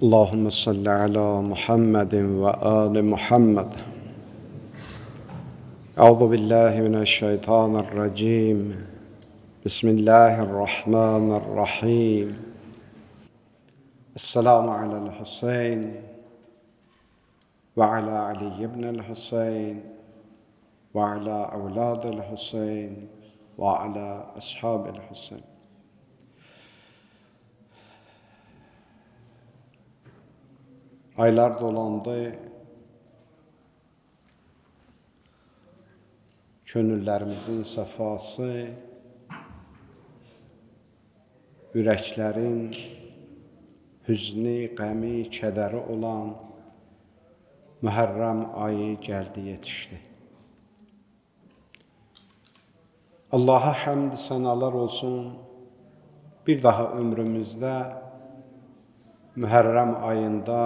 Allahümme salli ala Muhammedin ve ali Muhammed. Euzu billahi mineşşeytanirracim. Bismillahirrahmanirrahim. Esselamu alel Hüseyin ve ala Ali ibn'el Hüseyin ve ala evladil Hüseyin ve ala ashabil Hüseyin. Aylar dolandı, könüllərimizin səfası, ürəklərin hüzni, qəmi, kədəri olan Mühərrəm ayı gəldi, yetişdi. Allaha həmd sənalar olsun, bir daha ömrümüzdə Mühərrəm ayında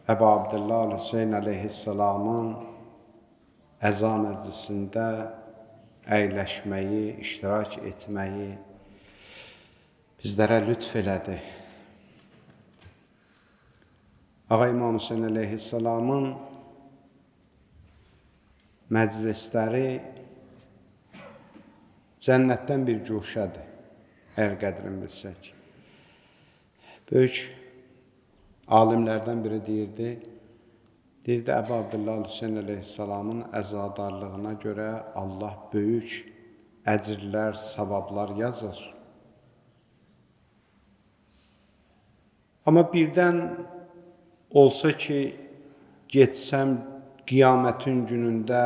Əbu Abdullah Hüseyin əleyhissalamın əza məclisində əyləşməyi, iştirak etməyi bizlərə lütf elədi. Ağa İmam Hüseyin əleyhissalamın məclisləri cənnətdən bir cuşədir, əgər qədrini bilsək. Böyük alimlərdən biri deyirdi, Əbu Abdullah Hüseyin əleyhissalamın əzadarlığına görə Allah böyük əcrlər, savablar yazır. Amma birdən olsa ki, getsəm qiyamətin günündə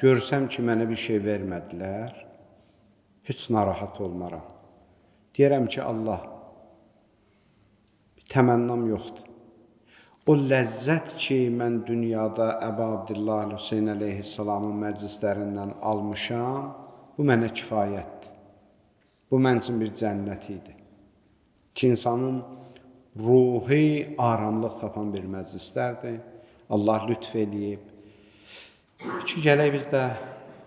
görsəm ki, mənə bir şey vermədilər, heç narahat olmaram. Deyərəm ki, Allah, təmənnam yoxdur. O ləzzət ki, mən dünyada Əbu Abdullah Hüseyin əleyhissalamın məclislərindən almışam, bu mənə kifayətdir. Bu mən üçün bir cənnət idi. Ki, insanın ruhi aramlıq tapan bir məclislərdir. Allah lütf eləyib. Ki, gələk biz də,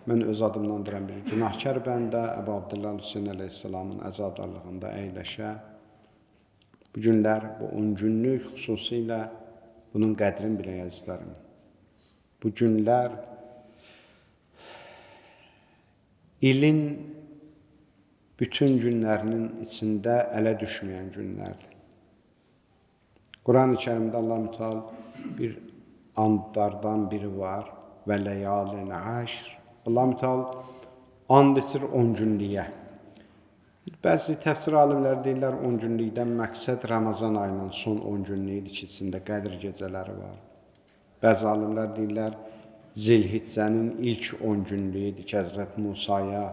mən öz adımdan deyirəm, bir günahkar bəndə Əbu Abdullah Hüseyin əleyhissalamın əzadarlığında əyləşə. Bu günlər, bu 10 günlük xüsusilə bunun qədrini bilək əzizlərim. Bu günlər ilin bütün günlərinin içində ələ düşməyən günlərdir. Quran-ı Kərimdə Allah-u Teala bir andlardan biri var və ləyalin əşr. Allah-u Teala and içir 10 günlüyə. Bəzi təfsir alimləri deyirlər 10 günlükdən məqsəd Ramazan ayının son 10 günlüyüdür ki, içində Qədr gecələri var. Bəzi alimlər deyirlər Zilhiccənin ilk 10 günlüyüdür ki, Həzrət Musaya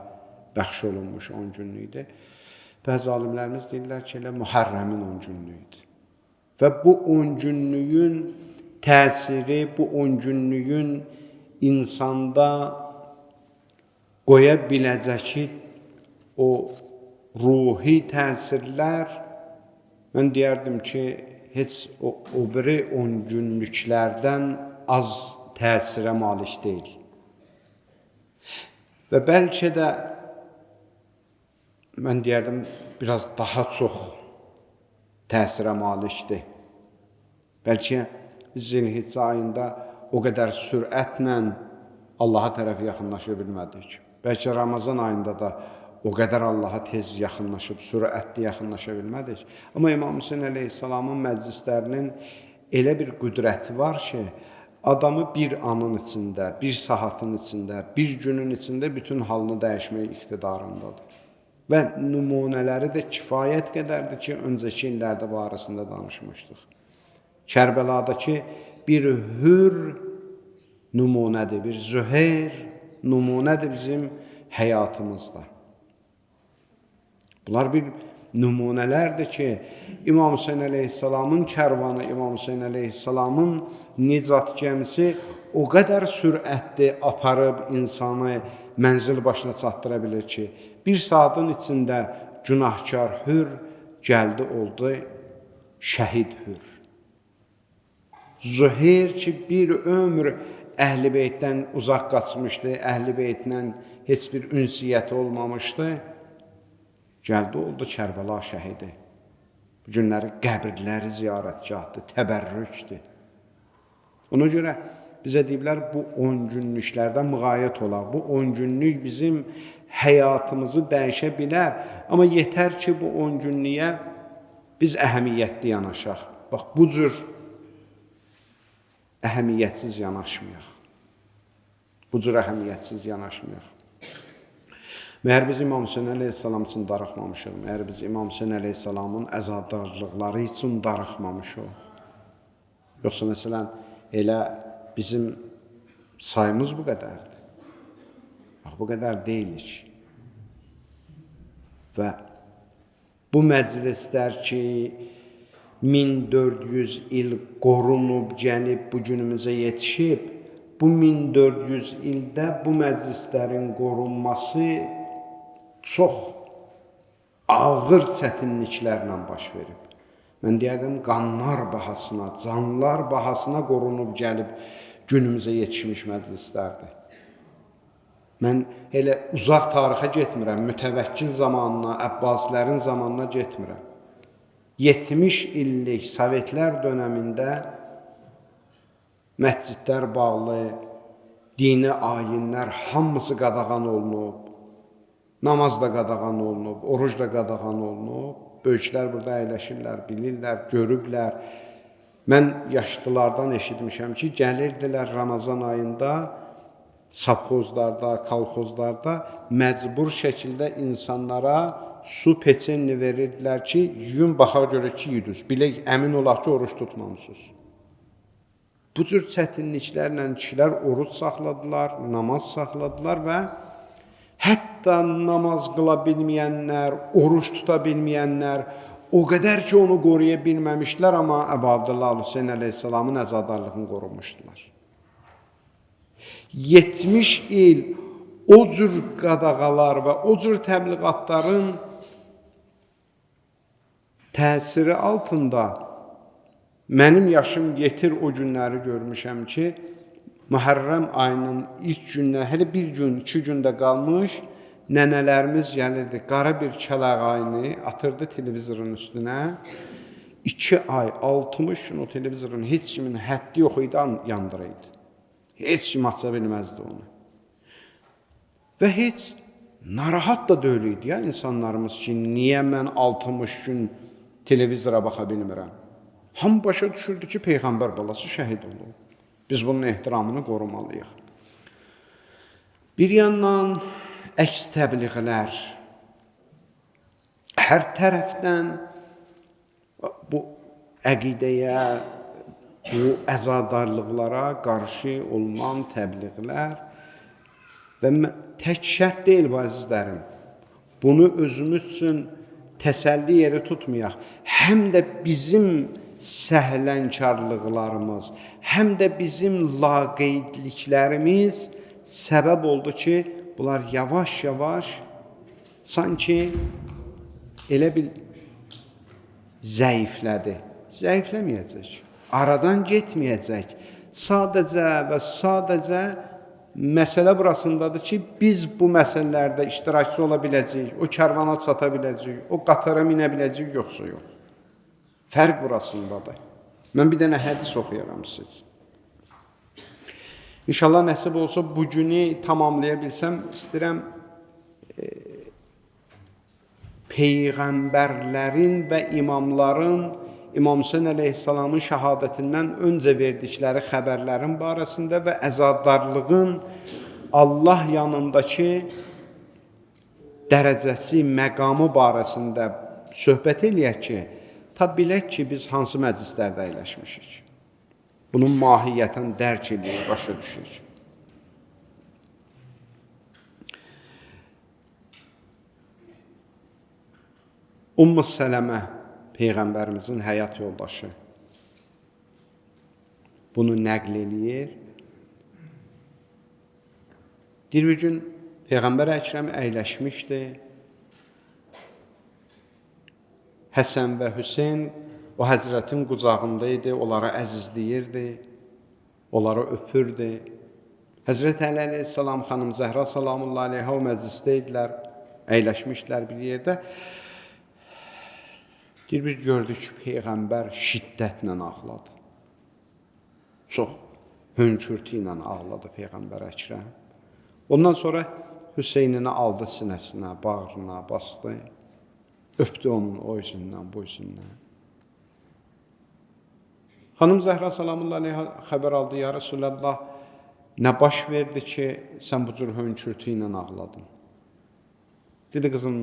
bəxş olunmuş 10 günlüyüdür. Bəzi alimlərimiz deyirlər ki, elə Mühərrəmin 10 günlüyüdür. Və bu 10 günlüyün təsiri, bu 10 günlüyün insanda qoya biləcəki o ruhi təsirlər, mən deyərdim ki, heç o biri 10 günlüklərdən az təsirə malik deyil. Və bəlkə də, mən deyərdim, biraz daha çox təsirə malikdir. Bəlkə Zilhiccə ayında o qədər sürətlə Allaha tərəf yaxınlaşa bilmədik. Bəlkə Ramazan ayında da o qədər Allaha tez yaxınlaşıb, sürətli yaxınlaşa bilmədik. Amma İmam Hüseyin əleyhissalamın məclislərinin elə bir qüdrəti var ki, adamı bir anın içində, bir saatın içində, bir günün içində bütün halını dəyişmək iqtidarındadır. Və nümunələri də kifayət qədərdir ki, öncəki illərdə barəsində danışmışdıq. Kərbələdəki bir hür nümunədir, bir züheyr nümunədir bizim həyatımızda. Bunlar bir nümunələrdir ki, İmam Hüseyin əleyhissalamın kərvanı, İmam Hüseyin əleyhissalamın nicat gəmisi o qədər sürətli aparıb insanı mənzil başına çatdıra bilir ki, bir saatın içində günahkar hür gəldi, oldu şəhid hür. Züheyr ki, bir ömür Əhl-i Beytdən uzaq qaçmışdı, Əhl-i Beytlə heç bir ünsiyyəti olmamışdı. Gəldi, oldu Kərbəla şəhidi. Bu günləri qəbirləri ziyarətgahdır, təbərrükdür. Ona görə bizə deyiblər, bu 10 günlüklərdən müğayət olaq. Bu 10 günlük bizim həyatımızı dəyişə bilər. Amma yetər ki, bu 10 günlüyə biz əhəmiyyətli yanaşaq. Bax, bu cür əhəmiyyətsiz yanaşmayaq. Bu cür əhəmiyyətsiz yanaşmayaq. Məhər biz İmam Hüseyin əleyhissalam üçün darıxmamışıq. Məhər biz İmam Hüseyin əleyhissalamın əzadarlıqları üçün darıxmamışıq. Yoxsa məsələn, elə bizim sayımız bu qədərdir. Bax, bu qədər deyilik. Və bu məclislər ki, 1400 il qorunub, gəlib, bu günümüzə yetişib, bu 1400 ildə bu məclislərin qorunması çox ağır çətinliklərlə baş verib. Mən deyərdim, qanlar bahasına, canlar bahasına qorunub gəlib günümüzə yetişmiş məclislərdir. Mən elə uzaq tarixə getmirəm, mütəvəkkil zamanına, Əbbasilərin zamanına getmirəm. 70 illik Sovetlər dönəmində məscidlər bağlı, dini ayinlər hamısı qadağan olunub, namaz da qadağan olunub, oruc da qadağan olunub. Böyüklər burada əyləşirlər, bilirlər, görüblər. Mən yaşlılardan eşitmişəm ki, gəlirdilər Ramazan ayında, savxozlarda, kolxozlarda məcbur şəkildə insanlara su peçenli verirdilər ki, yün baxa görə ki, yuduz. Bilək, əmin olaq ki, oruç tutmamışsınız. Bu cür çətinliklərlə kişilər oruç saxladılar, namaz saxladılar və hətta namaz qıla bilməyənlər, oruç tuta bilməyənlər, o qədər ki, onu qoruya bilməmişlər, amma Əbu Abdullah Hüseyin əleyhissalamın əzadarlığını qorumuşdular. 70 il o cür qadağalar və o cür təbliğatların təsiri altında mənim yaşım yetir o günləri görmüşəm ki, Mühərrəm ayının ilk günlə, hələ bir gün, 2 gündə qalmış, nənələrimiz gəlirdi, qara bir kəlağayını atırdı televizorun üstünə. 2 ay, 60 gün o televizorun heç kimin həddi yox idi, yandırıydı. Heç kim aça bilməzdi onu. Və heç narahat da deyil idi ya insanlarımız ki, niyə mən 60 gün televizora baxa bilmirəm? Hamı başa düşürdü ki, Peyğəmbər balası şəhid olub. Biz bunun ehtiramını qorumalıyıq. Bir yandan əks təbliğlər, hər tərəfdən bu əqidəyə, bu əzadarlıqlara qarşı olunan təbliğlər və tək şərt deyil bu əzizlərim. Bunu özümüz üçün təsəlli yeri tutmayaq. Həm də bizim səhlənkarlıqlarımız, həm də bizim laqeydliklərimiz səbəb oldu ki, bunlar yavaş-yavaş sanki elə bil zəiflədi. Zəifləməyəcək, aradan getməyəcək. Sadəcə və sadəcə məsələ burasındadır ki, biz bu məsələlərdə iştirakçı ola biləcəyik, o kərvana çata biləcəyik, o qatara minə biləcəyik, yoxsa yox. Fərq burasındadır. Mən bir dənə hədis oxuyaram siz. İnşallah nəsib olsa bu günü tamamlaya bilsəm, istəyirəm Peyğəmbərlərin və imamların İmam Hüseyin əleyhissalamın şəhadətindən öncə verdikləri xəbərlərin barəsində və əzadarlığın Allah yanındakı dərəcəsi, məqamı barəsində söhbət eləyək ki, ta bilək ki, biz hansı məclislərdə əyləşmişik. Bunun mahiyyətən dərk eləyək, başa düşək. Ümmü Sələmə, Peyğəmbərimizin həyat yoldaşı, bunu nəql eləyir. Bir gün Peyğəmbər Əkrəm əyləşmişdi. Həsən və Hüseyn o Həzrətin qucağında idi, onları əzizləyirdi, onları öpürdü. Həzrət Əli əleyhissalam, xanım Zəhra salamullahi aleyhə o məclisdə idilər, əyləşmişlər bir yerdə. Deyir, biz gördük ki, Peyğəmbər şiddətlə ağladı. Çox hönkürtü ilə ağladı Peyğəmbər Əkrəm. Ondan sonra Hüseynini aldı sinəsinə, bağrına bastı. Öpdü onun o üzündən, bu üzündən. Xanım Zəhra salamullahi aleyhə xəbər aldı, ya Resulallah, nə baş verdi ki, sən bu cür hönkürtü ilə ağladın? Dedi, qızım,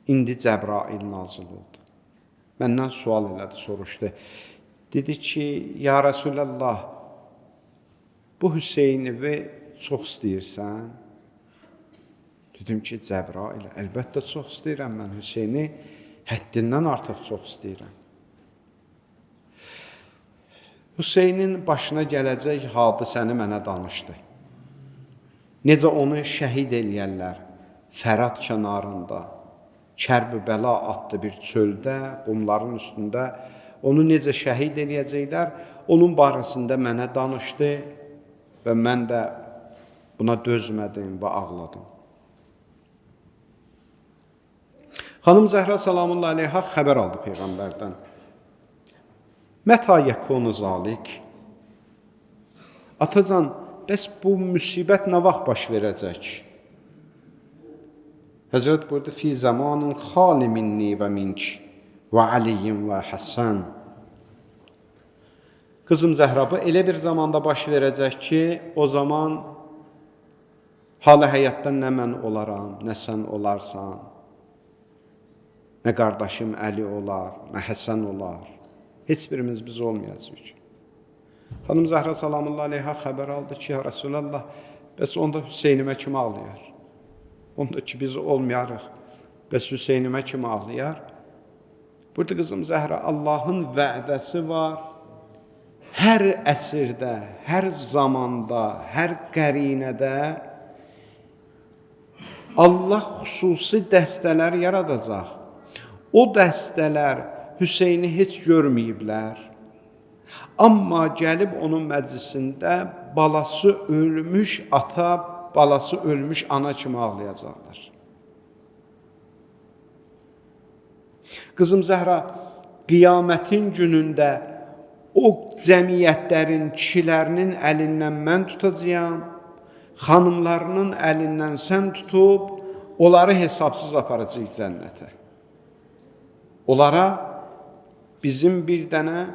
indi Cəbrail nazil oldu. Məndən sual elədi, soruşdu. Dedi ki, ya Resulallah, bu Hüseynivi çox istəyirsən? Dedim ki, Cəbrail, əlbəttə çox istəyirəm mən. Hüseyni həddindən artıq çox istəyirəm. Hüseynin başına gələcək hadisəni mənə danışdı. Necə onu şəhid eləyərlər Fərat kənarında, Kərbəla adlı bir çöldə, qumların üstündə onu necə şəhid eləyəcəklər, onun barəsində mənə danışdı və mən də buna dözmədim və ağladım. Xanım Zəhra salamullahi aleyhə xəbər aldı Peyğəmbərdən. Mətə yəkunu zalik? Atacan, bəs bu müsibət nə vaxt baş verəcək? Həzrət buyurdu, fi zamanın xali minni və mink və Aliyin və Həsən. Qızım Zəhra, bu elə bir zamanda baş verəcək ki, o zaman halı həyatdan nə mən olaram, nə sən olarsan, nə qardaşım Əli olar, nə Həsən olar. Heç birimiz biz olmayacaq. Xanım Zəhra salamullahi aleyhə xəbər aldı ki, ya Resulallah, bəs onda Hüseynimə kim ağlayar? Onda ki, biz olmayarıq, bəs Hüseynimə kim ağlayar? Burada qızım Zəhra, Allahın vədəsi var. Hər əsrdə, hər zamanda, hər qərinədə Allah xüsusi dəstələr yaradacaq. O dəstələr Hüseyni heç görməyiblər. Amma gəlib onun məclisində balası ölmüş ata, balası ölmüş ana kimi ağlayacaqlar. Qızım Zəhra, qiyamətin günündə o cəmiyyətlərin, kişilərinin əlindən mən tutacağam, xanımlarının əlindən sən tutub, onları hesabsız aparacaq cənnətə. Onlara bizim bir dənə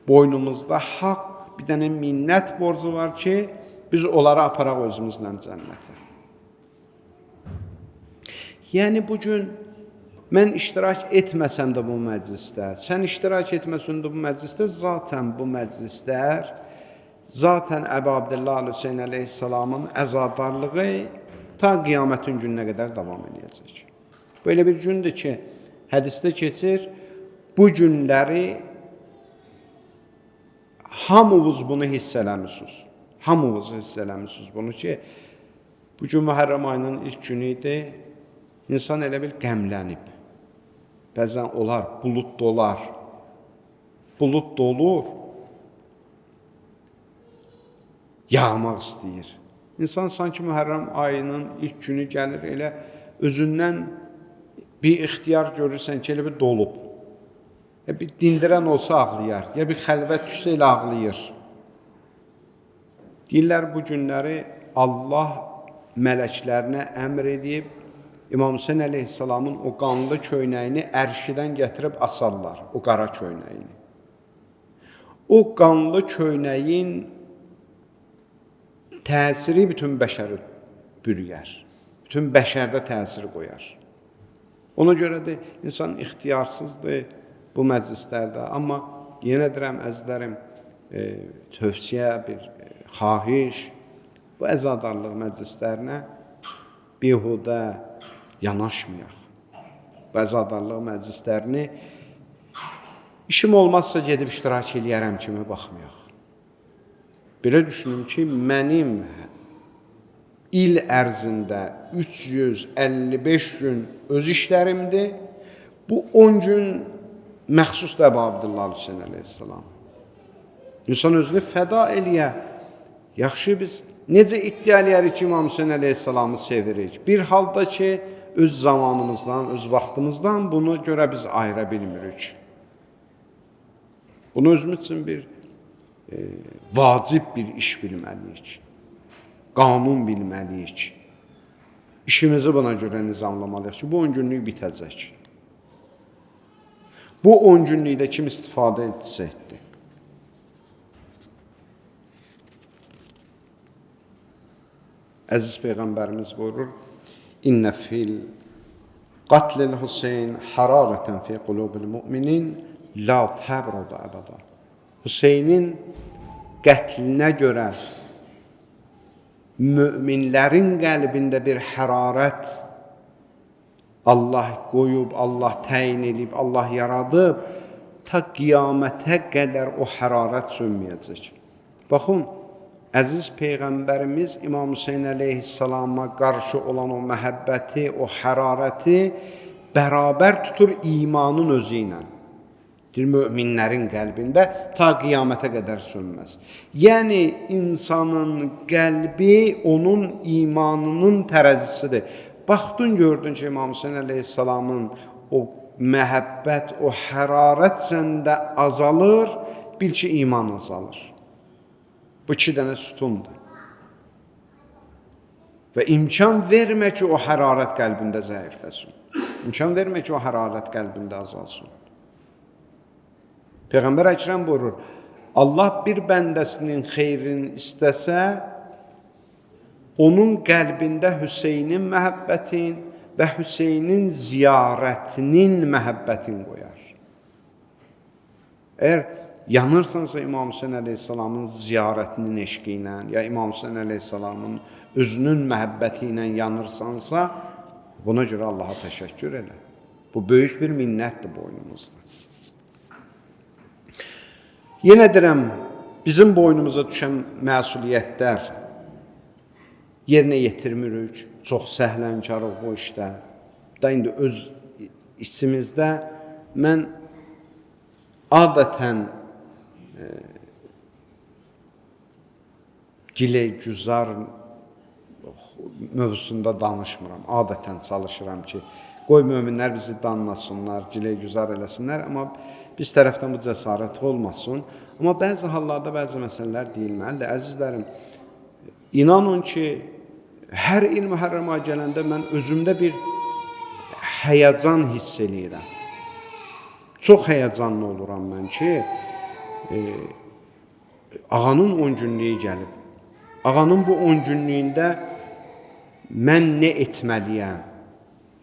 boynumuzda haqq, bir dənə minnət borcu var ki, biz onları aparaq özümüzlə cənnətə. Yəni, bugün mən iştirak etməsəm də bu məclisdə, sən iştirak etməsən də bu məclisdə, zaten bu məclislər, zaten Əbu Abdillah Hüseyn əleyhissalamın əzadarlığı ta qiyamətin gününə qədər davam edəcək. Böyle bir gündür ki, hədisdə keçir, bu günləri hamınız bunu hiss eləmişsiniz. Hamınız hiss eləmişsiniz bunu ki, bugün Mühərrəm ayının ilk günü idi, insan elə bil qəmlənib. Bəzən olar, bulud dolar, bulud dolur, yağmaq istəyir. İnsan sanki Mühərrəm ayının ilk günü gəlir, elə özündən bir ixtiyar görürsən ki, elə bir dolub. Ya bir dindirən olsa ağlayar, ya bir xəlvət düşsə elə ağlayır. Deyirlər, bu günləri Allah mələklərinə əmr edib, İmam Hüseyn əleyhissalamın o qanlı köynəyini ərşidən gətirib asarlar, o qara köynəyini. O qanlı köynəyin təsiri bütün bəşəri bürüyər, bütün bəşərdə təsir qoyar. Ona görə də insan ixtiyarsızdır bu məclislərdə. Amma yenə deyirəm, əzizlərim, tövsiyə, bir xahiş, bu əzadarlıq məclislərinə bihudə yanaşmayaq. Bu əzadarlıq məclislərini işim olmazsa gedib iştirak eləyərəm kimi baxmayaq. Belə düşünün ki, mənim il ərzində 355 gün öz işlərimdir. Bu 10 gün məxsusdur Əbu Abdillah Hüseyn əleyhissalam. İnsan özünü fəda eləyə. Yaxşı, biz necə iddia eləyərik ki, İmam Hüseyn əleyhissalamı sevirik? Bir halda ki, öz zamanımızdan, öz vaxtımızdan bunu görə biz ayıra bilmirik. Bunu özümüz üçün bir vacib bir iş bilməliyik. Qanun bilməliyik. İşimizi buna görə nizamlamalıyıq ki, bu 10 günlük bitəcək. Bu 10 günlükdə kim istifadə etsə etdi. Əziz Peyğəmbərimiz buyurur, İnnə fil qatlil Hüseyin hararətən fi qulubil müminin la təbrud əbəda. Hüseynin qətlinə görə müminlərin qəlbində bir hərarət Allah qoyub, Allah təyin edib, Allah yaradıb, ta qiyamətə qədər o hərarət sönməyəcək. Baxın, əziz Peyğəmbərimiz İmam Hüseyin əleyhissalama qarşı olan o məhəbbəti, o hərarəti bərabər tutur imanın özü ilə. Möminlərin qəlbində ta qiyamətə qədər sönməz. Yəni, insanın qəlbi onun imanının tərəzisidir. Baxdın, gördün ki, İmam Hüseyin əleyhissalamın o məhəbbət, o hərarət səndə azalır, bil ki, iman azalır. Bu 2 dənə sütundur. Və imkan vermə ki, o hərarət qəlbində zəifləsin. İmkan vermə ki, o hərarət qəlbində azalsın. Peyğəmbər Əkrəm buyurur, Allah bir bəndəsinin xeyrini istəsə, onun qəlbində Hüseynin məhəbbətin və Hüseynin ziyarətinin məhəbbətin qoyar. Əgər yanırsansa İmam Hüseyin əleyhissalamın ziyarətinin eşqi ilə, ya İmam Hüseyin əleyhissalamın özünün məhəbbəti ilə yanırsansa, buna görə Allaha təşəkkür elə. Bu böyük bir minnətdir boynumuzda. Yenə deyirəm, bizim boynumuza düşən məsuliyyətlər yerinə yetirmirik, çox səhlənkarıq bu işdə. Da indi öz işimizdə mən adətən gilə-güzar mövzusunda danışmıram. Adətən çalışıram ki, qoy möminlər bizi danlasınlar, gilə-güzar eləsinlər, amma biz tərəfdən bu cəsarət olmasın. Amma bəzi hallarda bəzi məsələlər deyilməlidir. Əzizlərim, inanın ki, hər il Mühərrəm ayı gələndə mən özümdə bir həyəcan hiss eləyirəm. Çox həyəcanlı oluram mən ki, ağanın 10 günlüyü gəlib. Ağanın bu 10 günlüyündə mən nə etməliyəm,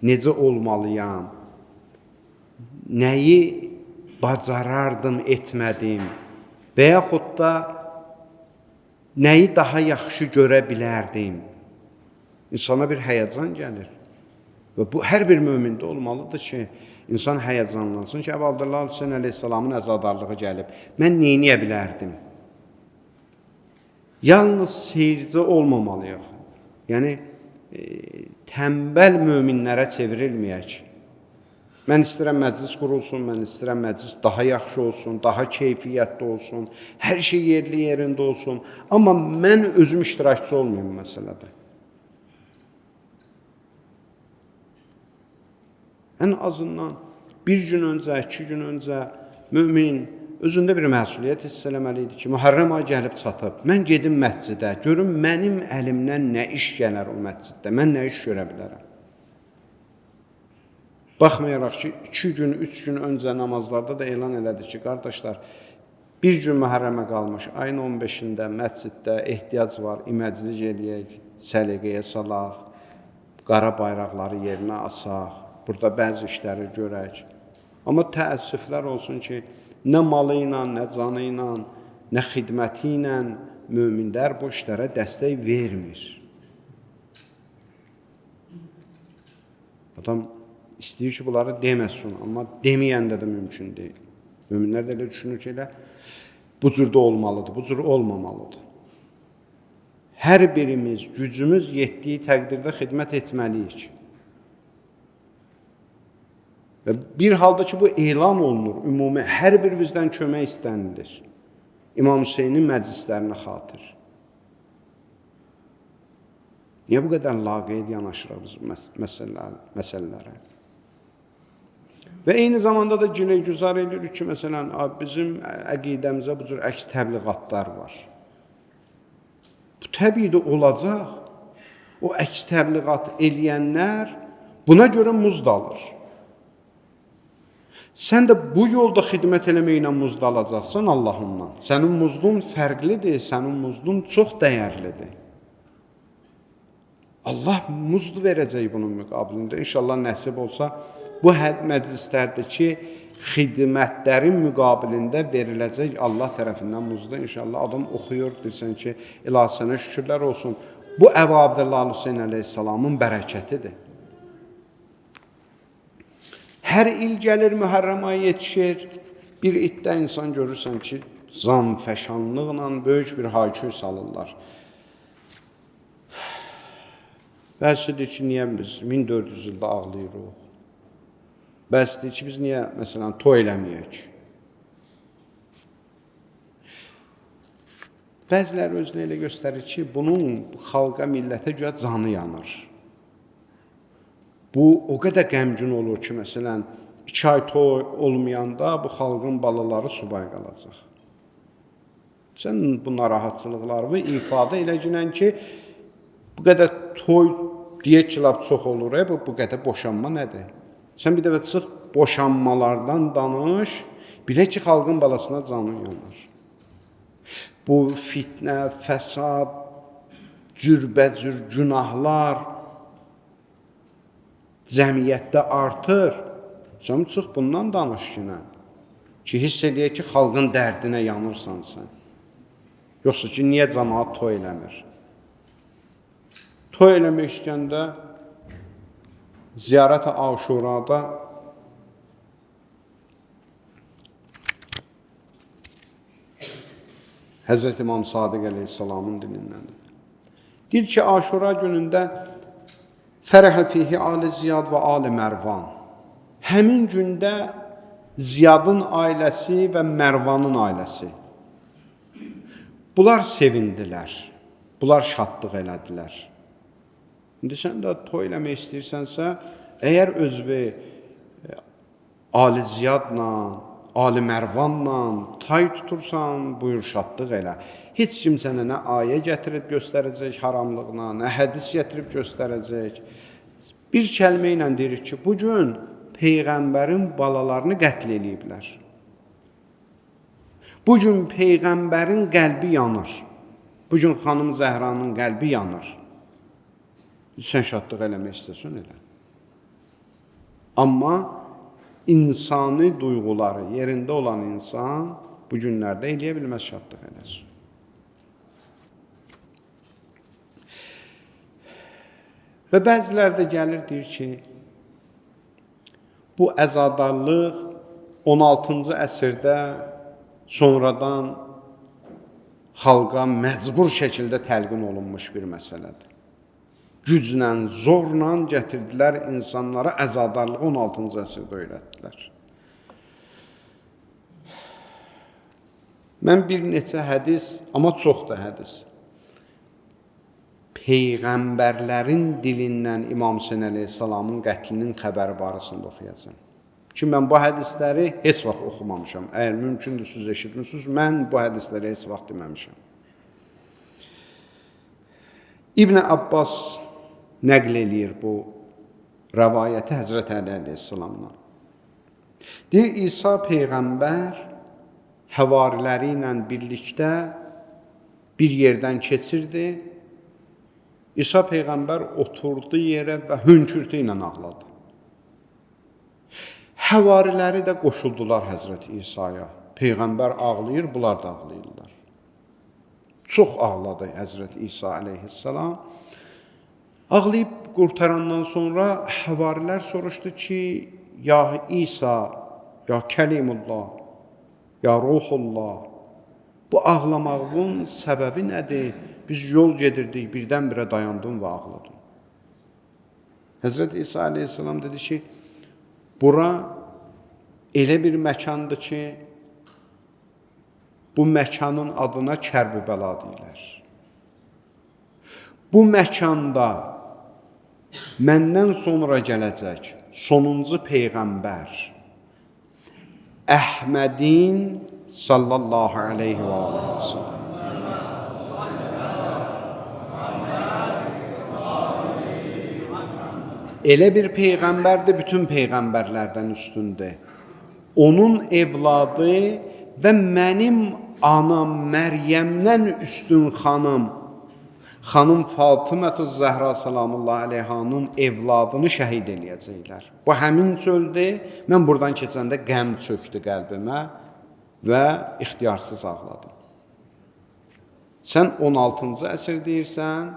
necə olmalıyam, nəyi bacarardım, etmədim və yaxud da nəyi daha yaxşı görə bilərdim. İnsana bir həyəcan gəlir. Və bu, hər bir mömində olmalıdır ki, insan həyəcanlansın ki, Əbu Abdullah Hüseyin əleyhissalamın əzadarlığı gəlib. Mən neyniyə bilərdim? Yalnız seyircə olmamalıyıq. Yəni, tənbəl möminlərə çevrilməyək. Mən istəyirəm məclis qurulsun, mən istəyirəm məclis daha yaxşı olsun, daha keyfiyyətli olsun, hər şey yerli yerində olsun. Amma mən özüm iştirakçı olmayayım məsələdə. Ən azından bir gün öncə, 2 gün öncə mömin özündə bir məsuliyyət hiss eləməlidir ki, Mühərrəm ayı gəlib çatıb. Mən gedim məscidə, görüm mənim əlimdən nə iş gələr o məsciddə, mən nə iş görə bilərəm. Baxmayaraq ki, 2 gün, 3 gün öncə namazlarda da elan elədi ki, qardaşlar, bir gün Mühərrəmə qalmış, ayın 15-də məsciddə ehtiyac var, iməclik eləyək, səliqəyə salaq, qara bayraqları yerinə asaq, burada bəzi işləri görək. Amma təəssüflər olsun ki, nə malı ilə, nə canı ilə, nə xidməti ilə möminlər bu işlərə dəstək vermir. Adam istəyir ki, bunları deməsin, amma deməyəndə də mümkün deyil. Möminlər də elə düşünür ki, elə bu cürdə olmalıdır, bu cür olmamalıdır. Hər birimiz gücümüz yetdiyi təqdirdə xidmət etməliyik. Və bir halda ki, bu elan olunur, ümumi hər birimizdən kömək istənilir. İmam Hüseynin məclislərinə xatır. Niyə bu qədər laqeyd yanaşırıq biz məsələlərə? Və eyni zamanda da güzar edirik ki, məsələn, bizim əqidəmizə bu cür əks təbliğatlar var. Bu təbii də olacaq. O əks təbliğat eləyənlər buna görə muzd alır. Sən də bu yolda xidmət eləməklə muzd alacaqsan Allahından. Sənin muzdun fərqlidir, sənin muzdun çox dəyərlidir. Allah muzd verəcək bunun müqabilində. İnşallah nəsib olsa, bu məclislərdəki xidmətlərin müqabilində veriləcək Allah tərəfindən muzda. İnşallah adam oxuyur, deyirsən ki, ilahi sənə şükürlər olsun. Bu Əbu Abdullah Hüseyin əleyhissalamın bərəkətidir. Hər il gəlir Mühərrəm ayı yetişir, bir iddə insan görürsən ki, zanfəşanlıqla böyük bir hayküy salırlar. Bəzidir ki, niyə biz 1400 ildə ağlayırıq? Bəzidir ki, biz niyə, məsələn, toy eləməyək? Bəziləri özünə elə göstərir ki, bunun xalqa, millətə görə canı yanır. Bu, o qədər qəmgin olur ki, məsələn, 2 ay toy olmayanda bu xalqın balaları subay qalacaq. Sən bu narahatçılıqları ifadə eləcəkən ki, bu qədər toy deyək ki, çox olur, bu qədər boşanma nədir? Sən bir dəfə çıx, boşanmalardan danış, bilək ki, xalqın balasına canı yanır. Bu fitnə, fəsad, cürbəcür günahlar cəmiyyətdə artır. Sən çıx bundan danış ki, hiss eləyək ki, xalqın dərdinə yanırsan sən. Yoxsa ki, niyə cəmaat toy eləmir? Toy eləmək istəyəndə ziyarət-i Aşurada Həzrət İmam Sadiq əleyhissalamın dilindəndir. Deyir ki, Aşura günündə fərəhə fihi Ali Ziyad və Ali Mərvan. Həmin gündə Ziyadın ailəsi və Mərvanın ailəsi. Bunlar sevindilər. Bunlar şadlıq elədilər. İndi sən də toy eləmək istəyirsənsə, əgər özü Ali Ziyadla, Ali Mərvanla tay tutursan, buyur şadlıq elə. Heç kim sənə nə ayə gətirib göstərəcək haramlığına, nə hədis gətirib göstərəcək. Bir kəlmə ilə deyirik ki, bugün Peyğəmbərin balalarını qətl eləyiblər. Bugün Peyğəmbərin qəlbi yanır. Bugün xanım Zəhranın qəlbi yanır. Sən şadlıq eləmək istəsən elə. Amma insani duyğuları yerində olan insan bu günlərdə eləyə bilməz şadlıq eləsin. Və bəziləri də gəlir, deyir ki, bu əzadarlıq 16-cı əsrdə sonradan xalqa məcbur şəkildə təlqin olunmuş bir məsələdir. Güclə, zorla gətirdilər insanlara əzadarlığı 16-cı əsrdə öyrətdilər. Mən bir neçə hədis, amma çox da hədis, Peyğəmbərlərin dilindən İmam Hüseyin əleyhissalamın qətlinin xəbəri barəsində oxuyacağam. Ki, mən bu hədisləri heç vaxt oxumamışam. Əgər mümkündür, siz eşitmişsiniz, mən bu hədisləri heç vaxt deməmişəm. İbn Abbas nəql eləyir bu rəvayəti Həzrət Əli əleyhissalamdan. Deyir, İsa Peyğəmbər həvariləri ilə birlikdə bir yerdən keçirdi. İsa Peyğəmbər oturdu yerə və hönkürtü ilə ağladı. Həvariləri də qoşuldular Həzrət İsa'ya. Peyğəmbər ağlayır, bunlar da ağlayırlar. Çox ağladı Həzrət İsa əleyhissalam. Ağlayıb qurtarandan sonra həvarilər soruşdu ki, ya İsa, ya Kəlimullah, ya Ruhullah, bu ağlamağın səbəbi nədir? Biz yol gedirdik, birdən-birə dayandım və ağladım. Həzrət İsa əleyhissalam dedi ki, bura elə bir məkandır ki, bu məkanın adına Kərbəla deyilər. bu məkanda məndən sonra gələcək sonuncu peyğəmbər Əhmədin sallallahu aleyhi və sellem elə bir peyğəmbərdir, bütün peyğəmbərlərdən üstündür. Onun evladı və mənim anam Məryəmdən üstün xanım Fatımə Zəhra salamullahi aleyhanın evladını şəhid eləyəcəklər. Bu həmin sözdür. Mən buradan keçəndə qəm çöktü qəlbimə və ixtiyarsız ağladım. Sən 16-cı əsr deyirsən,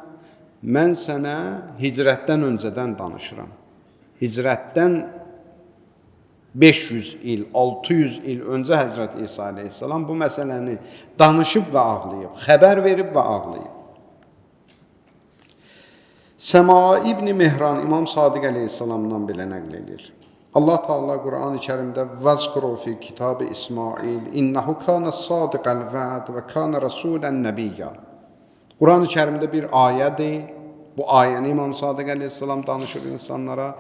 mən sənə hicrətdən öncədən danışıram. Hicrətdən 500 il, 600 il öncə Həzrət İsa aleyhissalam bu məsələni danışıb və ağlayıb, xəbər verib və ağlayıb. Səma İbn Mehran İmam Sadiq aleyhissalamdan belə nəql edir. Allah Teala Quran-ı Kərimdə vəzkuru fi kitab İsmail innehu kana sadiqal va'd və kana rasulən nəbiyyə. Quran-ı Kərimdə bir ayədir. Bu ayəni İmam Sadiq aleyhissalam danışır insanlara.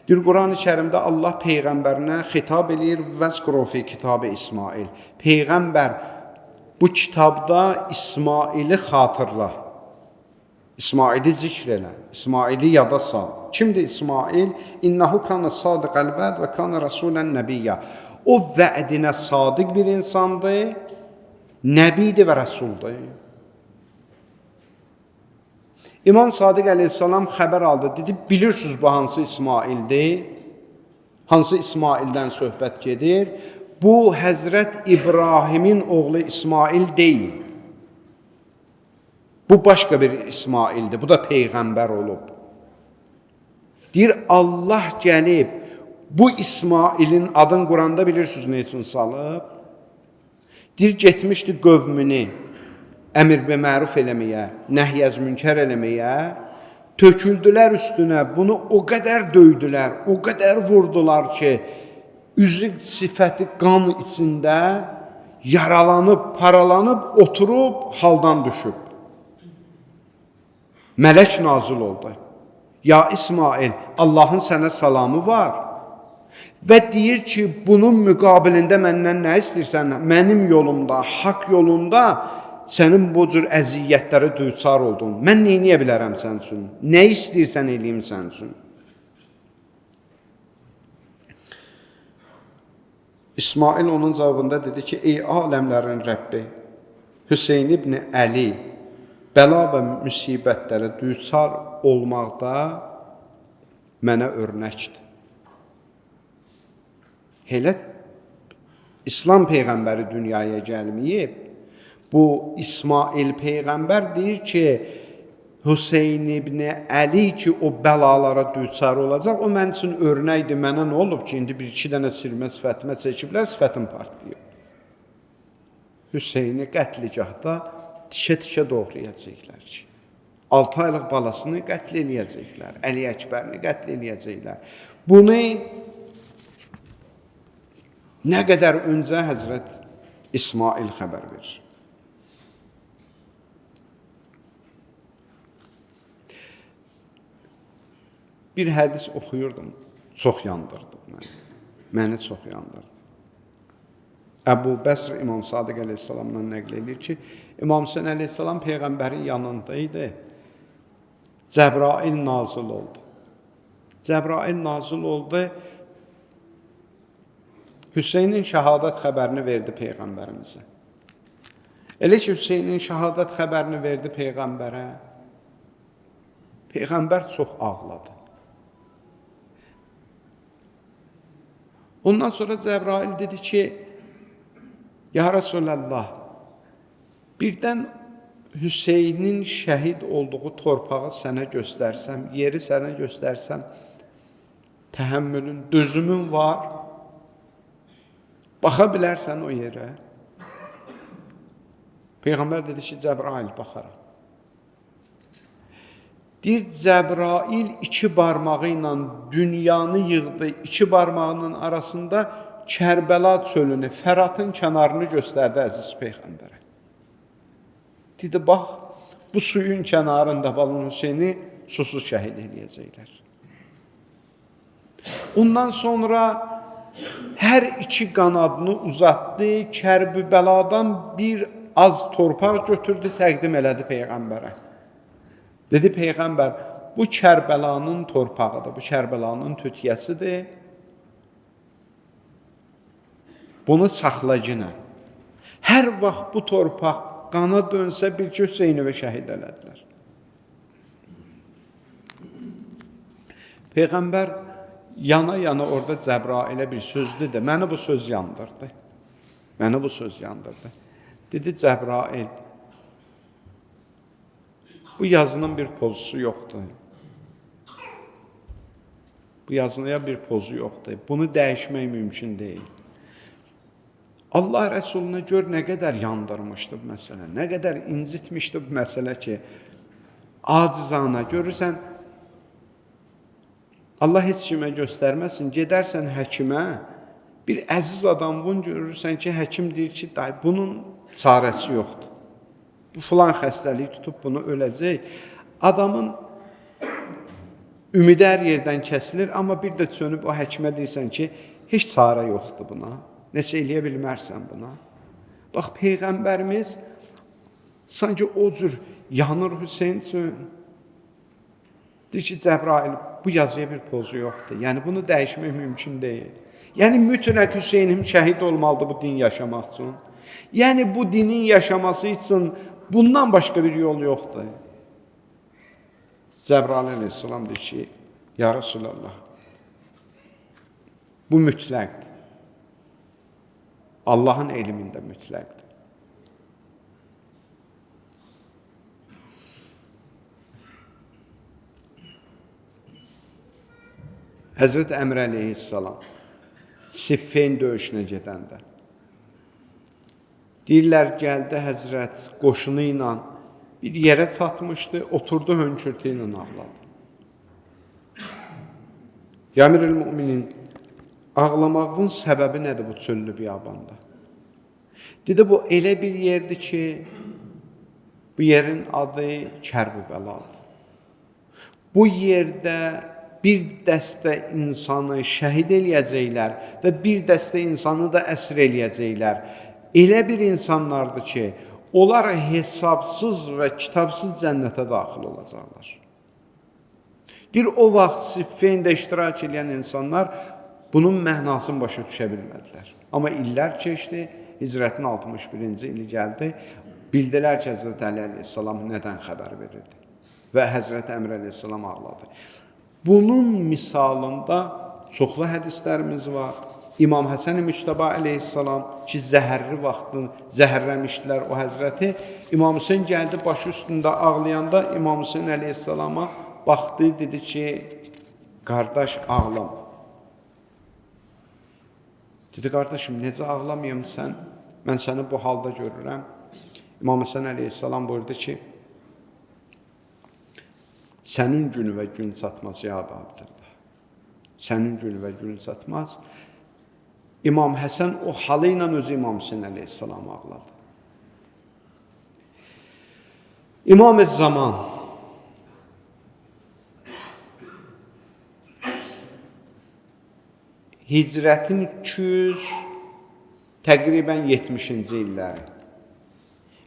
Bir Quran-ı Kərimdə Allah peyğəmbərinə xitab eləyir vəzkuru fi kitab İsmail. Peyğəmbər bu kitabda İsmaili xatırla. İsmaili zikr elə, İsmaili yada sal. Kimdir İsmail? İnnehu kana sadiqal va'd və kana rasulən nəbiyyə. O vədinə sadiq bir insandır, nəbidir və rəsuldur. İmam Sadiq aleyhissalam xəbər aldı, dedi, bilirsiniz bu hansı İsmaildir? Hansı İsmaildən söhbət gedir? Bu Həzrət İbrahimin oğlu İsmail deyil. Bu başqa bir İsmaildir, bu da peyğəmbər olub. Deyir, Allah gəlib, bu İsmailin adını Quranda bilirsiniz nə üçün salıb? Deyir, getmişdi qövmünü əmr və məruf eləməyə, nəhyəz münkər eləməyə, töküldülər üstünə, bunu o qədər döydülər, o qədər vurdular ki, üzü sifəti qan içində yaralanıb, paralanıb, oturub, haldan düşüb. Mələk nazil oldu. Ya İsmail, Allahın sənə salamı var. Və deyir ki, bunun müqabilində məndən nə istəyirsən? Mənim yolumda, haqq yolunda sənin bu cür əziyyətlərə düçar oldun. Mən neyniyə bilərəm sən üçün? Nə istəyirsən eləyim sən üçün? İsmail onun cavabında dedi ki, ey aləmlərin Rəbbi, Hüseyin ibn Əli, bəla və müsibətlərə düçar olmaqda mənə örnəkdir. Elə İslam Peyğəmbəri dünyaya gəlməyib, bu İsmail Peyğəmbər deyir ki, Hüseyin ibn Əli ki, o bəlalara düçar olacaq, o mən üçün örnəkdir, mənə nə olub ki, indi bir-iki dənə silmə sifətimə çəkiblər, sifətim partlayıb. Hüseyni qətligahda tikə-tikə doğrayacaqlar ki, 6 aylıq balasını qətl eləyəcəklər, Əli Əkbərini qətl eləyəcəklər. Bunu nə qədər öncə Həzrət İsmail xəbər verir. Bir hədis oxuyurdum, çox yandırdı məni çox yandırdı. Əbu Bəsr İmam Sadiq aleyhissalamdan nəql edir ki, İmam Hüseyin aleyhissalam Peyğəmbərin yanındaydı. Cəbrail nazil oldu. Cəbrail nazil oldu. Hüseynin şəhadət xəbərini verdi Peyğəmbərimizə. Elə ki, Hüseynin şəhadət xəbərini verdi Peyğəmbərə. Peyğəmbər çox ağladı. Ondan sonra Cəbrail dedi ki, ya Rasulallah, birdən Hüseynin şəhid olduğu torpağı sənə göstərsəm, yeri sənə göstərsəm, təhəmmülün, dözümün var, baxa bilərsən o yerə. Peyğəmbər dedi ki, Cəbrail baxaram. Deyir, Cəbrail iki barmağı ilə dünyanı yığdı, iki barmağının arasında Kərbəla çölünü, Fəratın kənarını göstərdi əziz Peyğəmbərə. Dedi, bax, bu suyun kənarında Balun Hüseyni susuz şəhid edəcəklər. Ondan sonra hər iki qanadını uzatdı, Kərbəladan bir az torpaq götürdü, təqdim elədi Peyğəmbərə. Dedi Peyğəmbər, bu Kərbəlanın torpağıdır, bu Kərbəlanın tütiyəsidir. Bunu saxla yenə. Hər vaxt bu torpaq qana dönsə bir ki, Hüseynovi şəhid elədilər. Peyğəmbər yana orada Cəbrailə bir söz dedi. Məni bu söz yandırdı. Məni bu söz yandırdı. Dedi Cəbrail, bu yazının bir pozusu yoxdur. Bu yazıya bir pozu yoxdur. Bunu dəyişmək mümkün deyil. Allah Rəsuluna gör nə qədər yandırmışdı bu məsələ, nə qədər incitmişdi bu məsələ ki, acizana görürsən, Allah heç kimə göstərməsin, gedərsən həkimə, bir əziz adamın görürsən ki, həkim deyir ki, bunun çarəsi yoxdur. Bu filan xəstəlik tutub bunu öləcək. Adamın ümidi hər yerdən kəsilir, amma bir də çönüb o həkimə deyirsən ki, heç çarə yoxdur buna. Nəsə eləyə bilmərsən buna. Bax, Peyğəmbərimiz sanki o cür yanır Hüseyin üçün. Deyir ki, Cəbrail, bu yazıya bir pozu yoxdur. Yəni, bunu dəyişmək mümkün deyil. Yəni, mütləq Hüseynim şəhid olmalıdır bu din yaşamaq üçün. Yəni, bu dinin yaşaması üçün bundan başqa bir yol yoxdur. Cəbrail əleyhissalam deyir ki, ya Rasulallah, bu mütləqdir. Allahın elmində mütləqdir. Həzrət Əmr əleyhissalam Siffin döyüşünə gedəndə deyirlər, gəldi Həzrət qoşunu ilə bir yerə çatmışdı, oturdu hönkürtü ilə ağladı. Ya Əmir-ül-Müminin, ağlamağın səbəbi nədir bu çöllü biyabanda? Dedi, bu elə bir yerdir ki, bu yerin adı Kərbəladır. Bu yerdə bir dəstə insanı şəhid eləyəcəklər və bir dəstə insanı da əsir eləyəcəklər. Elə bir insanlardır ki, onlar hesabsız və kitabsız cənnətə daxil olacaqlar. Bir o vaxt Siffində iştirak edən insanlar bunun mənasını başa düşə bilmədilər. Amma illər keçdi, Hicrətin 61-ci ili gəldi, bildilər ki, Həzrət Əli əleyhissalam nədən xəbər verirdi və Həzrət Əmr əleyhissalam ağladı. Bunun misalında çoxlu hədislərimiz var. İmam Həsən-i Müçtəba əleyhissalam ki, zəhərli vaxtını zəhərləmişdilər o həzrəti. İmam Hüseyin gəldi, başı üstündə ağlayanda İmam Hüseyin əleyhissalama baxdı, dedi ki, qardaş ağlama. Dedi, qardaşım, necə ağlamayım sən? Mən səni bu halda görürəm. İmam Həsən əleyhissalam buyurdu ki, sənin günü və gün çatmaz, ya Abdullah. Sənin günü və gün çatmaz. İmam Həsən o halı ilə özü İmam Hüseyin əleyhissalam ağladı. İmam-ı Zaman Hicrətin 200 təqribən 70-ci illəri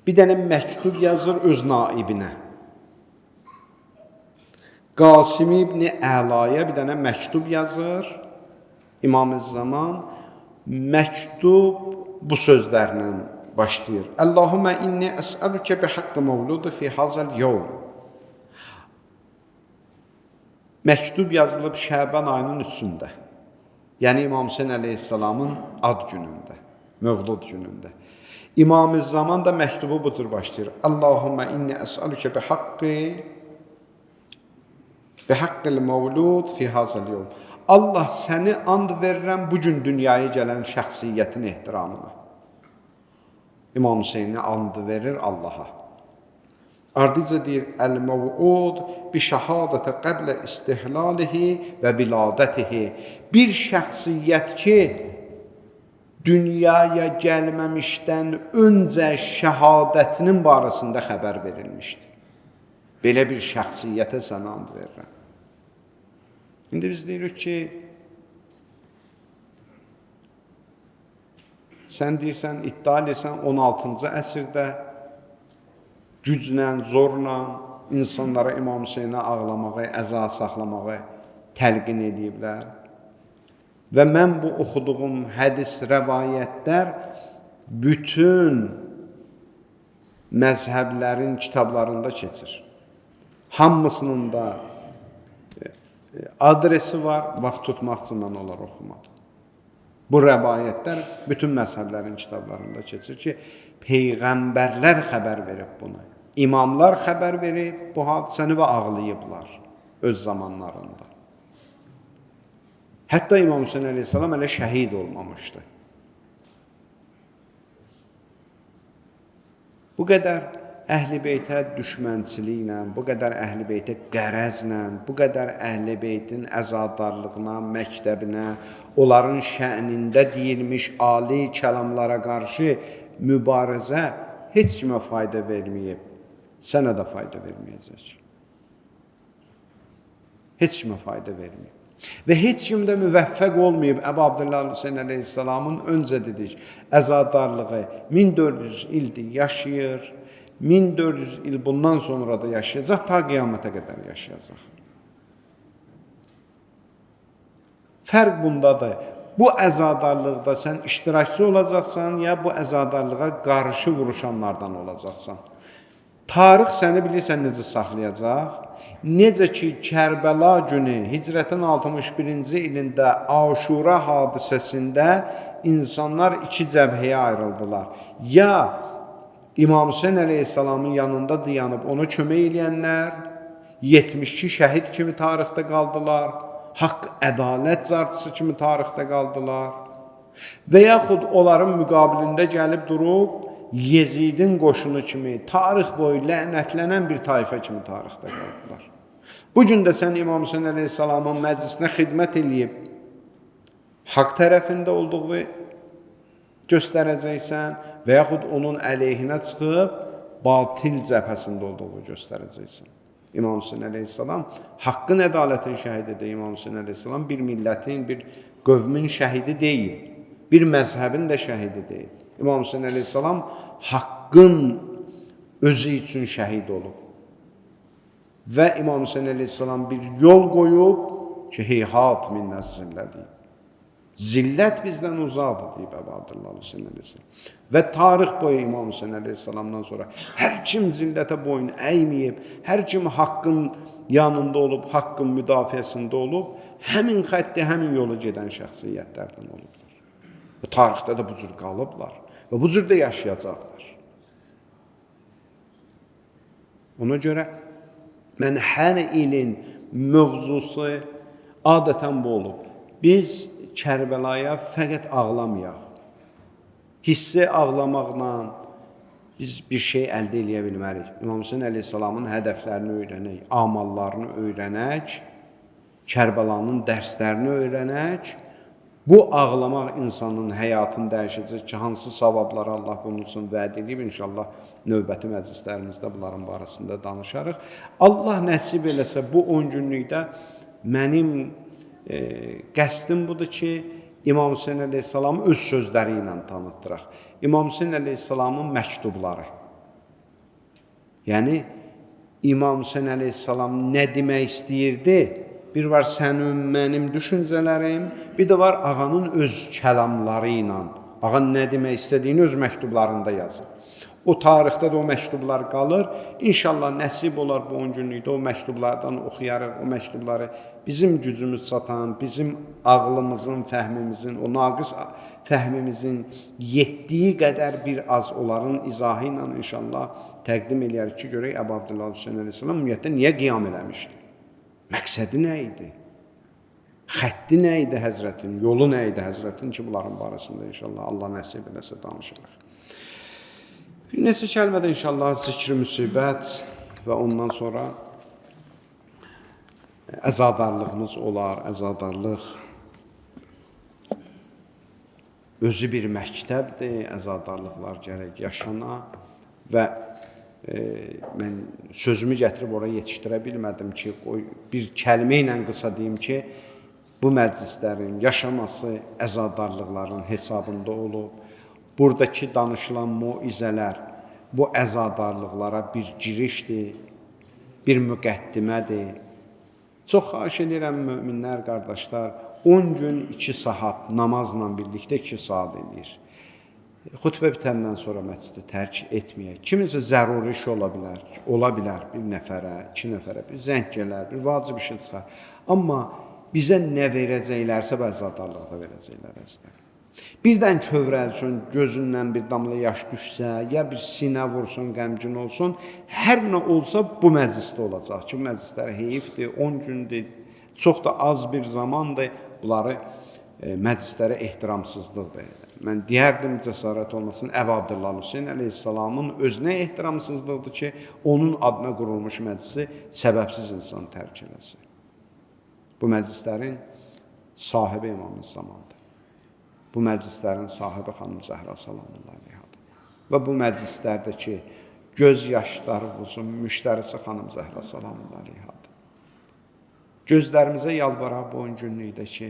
bir dənə məktub yazır öz naibinə. Qasim ibn Əlaya bir dənə məktub yazır. İmam-ı Zaman məktub bu sözlərlə başlayır. Allahumma inni əs'aluke bi haqqi mevludi fi hazal yevm. Məktub yazılıb Şəban ayının 3-ündə. Yəni İmam Hüseyin əleyhissalamın ad günündə, mövlud günündə. İmam-ı Zaman da məktubu bu cür başlayır. Allahumma inni əs'aluke bi haqqil mevlud fi hazal yevm. Allah səni and verirəm bu gün dünyaya gələn şəxsiyyətin ehtiramına. İmam Hüseyni and verir Allaha. Ardıca deyir, əl-məvud bi şəhadətə qəblə istihlalihi və viladətihi. Bir şəxsiyyət ki, dünyaya gəlməmişdən öncə şəhadətinin barəsində xəbər verilmişdir. Belə bir şəxsiyyətə sənə and verirəm. İndi biz deyirik ki, sən deyirsən, iddia edirsən 16-cı əsrdə güclə, zorla insanlara İmam Hüseynə ağlamağı, əza saxlamağı təlqin ediblər. Və mən bu oxuduğum hədis, rəvayətlər bütün məzhəblərin kitablarında keçir. Hamısının da adresi var, vaxt tutmaq üçün mən onları oxumadım. Bu rəvayətlər bütün məzhəblərin kitablarında keçir ki, peyğəmbərlər xəbər verib bunu. İmamlar xəbər verib bu hadisəni və ağlayıblar öz zamanlarında. Hətta İmam Hüseyin əleyhissalam hələ şəhid olmamışdı. Bu qədər Əhl-i Beytə düşmənçiliklə, bu qədər Əhl-i Beytə qərəzlə, bu qədər Əhl-i Beytin əzadarlığına, məktəbinə, onların şənində deyilmiş ali kəlamlara qarşı mübarizə heç kimə fayda verməyib. Sənə də fayda verməyəcək. Heç kimə fayda verməyib. Və heç kim də müvəffəq olmayıb. Əbu Abdullah Hüseyin əleyhissalamın öncə dedik, əzadarlığı 1400 ildir yaşayır. 1400 il bundan sonra da yaşayacaq, ta qiyamətə qədər yaşayacaq. Fərq bundadır. Bu əzadarlıqda sən iştirakçı olacaqsan, ya bu əzadarlığa qarşı vuruşanlardan olacaqsan. Tarix səni bilirsən necə saxlayacaq? Necə ki, Kərbəla günü Hicrətin 61-ci ilində Aşura hadisəsində insanlar iki cəbhəyə ayrıldılar. Ya İmam Hüseyin əleyhissalamın yanında dayanıb ona kömək eləyənlər 72 şəhid kimi tarixdə qaldılar, haqq ədalət carçısı kimi tarixdə qaldılar və yaxud onların müqabilində gəlib durub Yezidin qoşunu kimi tarix boyu lənətlənən bir tayfə kimi tarixdə qaldılar. Bugün də sən İmam Hüseyin əleyhissalamın məclisinə xidmət eləyib haqq tərəfində olduğu göstərəcəksən və yaxud onun əleyhinə çıxıb batil cəbhəsində olduğu göstərəcəksən. İmam Hüseyin əleyhissalam haqqın ədalətin şəhididir. İmam Hüseyin əleyhissalam bir millətin, bir qövmün şəhidi deyil. Bir məzhəbin də şəhidi deyil. İmam Hüseyin əleyhissalam haqqın özü üçün şəhid olub. Və İmam Hüseyin əleyhissalam bir yol qoyub ki, heyhat minnəs zillə deyib. Zillət bizdən uzaqdır, deyib Əbu Abdullah Hüseyin əleyhissalam. Və tarix boyu İmam Hüseyin əleyhissalamdan sonra hər kim zillətə boyun əyməyib, hər kim haqqın yanında olub, haqqın müdafiəsində olub, həmin xətti, həmin yolu gedən şəxsiyyətlərdən olublar. Və tarixdə də bu cür qalıblar və bu cür də yaşayacaqlar. Ona görə mən hər ilin mövzusu adətən bu olub. Biz Kərbəlaya fəqət ağlamayaq. Hissi ağlamaqla biz bir şey əldə eləyə bilmərik. İmam Hüseyin əleyhissalamın hədəflərini öyrənək, amallarını öyrənək, Kərbəlanın dərslərini öyrənək. Bu ağlamaq insanın həyatını dəyişəcək ki, hansı savabları Allah bunun üçün vəd edib. İnşallah növbəti məclislərimizdə bunların barəsində danışarıq. Allah nəsib eləsə bu 10 günlükdə mənim qəsdim budur ki, İmam Hüseyin əleyhissalamı öz sözləri ilə tanıtdıraq. İmam Hüseyin əleyhissalamın məktubları. Yəni, İmam Hüseyin əleyhissalam nə demək istəyirdi? Bir var sənin, mənim düşüncələrim, bir də var ağanın öz kəlamları ilə. Ağan nə demək istədiyini öz məktublarında yazır. O tarixdə də o məktublar qalır. İnşallah nəsib olar bu 10 günlükdə o məktublardan oxuyarıq. O məktubları bizim gücümüz çatan, bizim ağlımızın, fəhmimizin, o naqis fəhmimizin yetdiyi qədər bir az onların izahı ilə inşallah təqdim eləyərik ki, görək Əbu Abdullah Hüseyin əleyhissalam ümumiyyətlə niyə qiyam eləmişdi? Məqsədi nə idi? Xətti nə idi Həzrətin? Yolu nə idi Həzrətin ki, bunların barəsində inşallah Allah nəsib eləsə danışırıq. Bir neçə kəlmədə inşallah zikr-i müsibət və ondan sonra əzadarlığımız olar. Əzadarlıq özü bir məktəbdir, əzadarlıqlar gərək yaşana və mən sözümü gətirib oraya yetişdirə bilmədim ki, bir kəlmə ilə qısa deyim ki, bu məclislərin yaşaması əzadarlıqların hesabında olub. Buradakı danışılan muizələr bu əzadarlıqlara bir girişdir, bir müqəddimədir. Çox xahiş edirəm möminlər, qardaşlar, 10 gün 2 saat namazla birlikdə 2 saat eləyir. Xutbə bitəndən sonra məscidi tərk etməyək. Kiminsə zəruri iş ola bilər, bir nəfərə, 2 nəfərə, bir zəng gələr, bir vacib işə çıxar. Amma bizə nə verəcəklərsə bəzadarlıqda verəcəklər əzlər. Birdən kövrəlsin, gözündən bir damla yaş düşsə, ya bir sinə vursun, qəmgin olsun, hər nə olsa bu məclisdə olacaq ki, bu məclislər heyifdir, 10 gündür, çox da az bir zamandır, bunları məclislərə ehtiramsızlıqdır. Mən deyərdim, cəsarət olmasın, Əbu Abdullah Hüseyn əleyhissalamın özünə ehtiramsızlıqdır ki, onun adına qurulmuş məclisi səbəbsiz insan tərk eləsin. Bu məclislərin sahibi İmam-ı Zamandır. Bu məclislərin sahibi xanım Zəhra salamullahi aleyhadır. Və bu məclislərdəki göz yaşlarımızın müştərisi xanım Zəhra salamullahi aleyhadır. Gözlərimizə yalvaraq bu 10 günlükdə ki,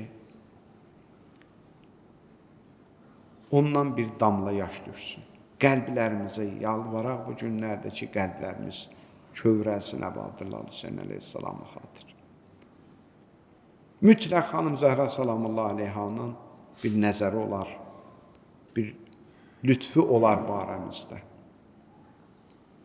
ondan bir damla yaş düşsün. Qəlblərimizə yalvaraq bu günlərdə ki, qəlblərimiz kövrəlsin Əbu Abdullah Hüseyn əleyhissalamı xatır. Mütləq xanım Zəhra salamullahi aleyhanın bir nəzəri olar, bir lütfü olar barəmizdə.